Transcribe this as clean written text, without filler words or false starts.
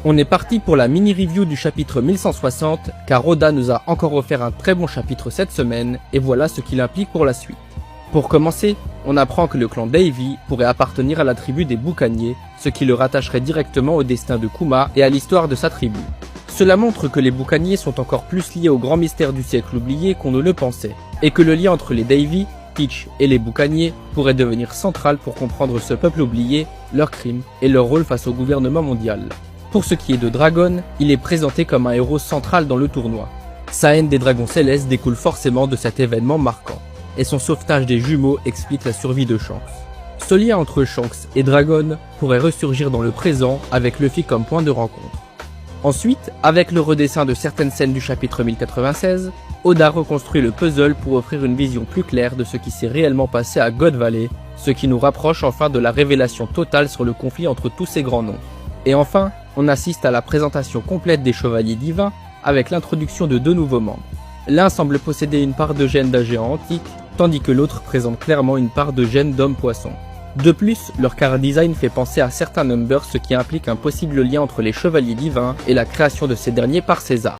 On est parti pour la mini-review du chapitre 1160, car Oda nous a encore offert un très bon chapitre cette semaine, et voilà ce qu'il implique pour la suite. Pour commencer, on apprend que le clan Davy pourrait appartenir à la tribu des Boucaniers, ce qui le rattacherait directement au destin de Kuma et à l'histoire de sa tribu. Cela montre que les Boucaniers sont encore plus liés au grand mystère du siècle oublié qu'on ne le pensait, et que le lien entre les Davy, Teach et les Boucaniers pourrait devenir central pour comprendre ce peuple oublié, leurs crimes et leur rôle face au gouvernement mondial. Pour ce qui est de Dragon, il est présenté comme un héros central dans le tournoi. Sa haine des dragons célestes découle forcément de cet événement marquant, et son sauvetage des jumeaux explique la survie de Shanks. Ce lien entre Shanks et Dragon pourrait ressurgir dans le présent avec Luffy comme point de rencontre. Ensuite, avec le redessin de certaines scènes du chapitre 1096, Oda reconstruit le puzzle pour offrir une vision plus claire de ce qui s'est réellement passé à God Valley, ce qui nous rapproche enfin de la révélation totale sur le conflit entre tous ces grands noms. Et enfin, on assiste à la présentation complète des chevaliers divins avec l'introduction de 2 nouveaux membres. L'un semble posséder une part de gène d'un géant antique, tandis que l'autre présente clairement une part de gène d'homme-poisson. De plus, leur car design fait penser à certains numbers, ce qui implique un possible lien entre les chevaliers divins et la création de ces derniers par César.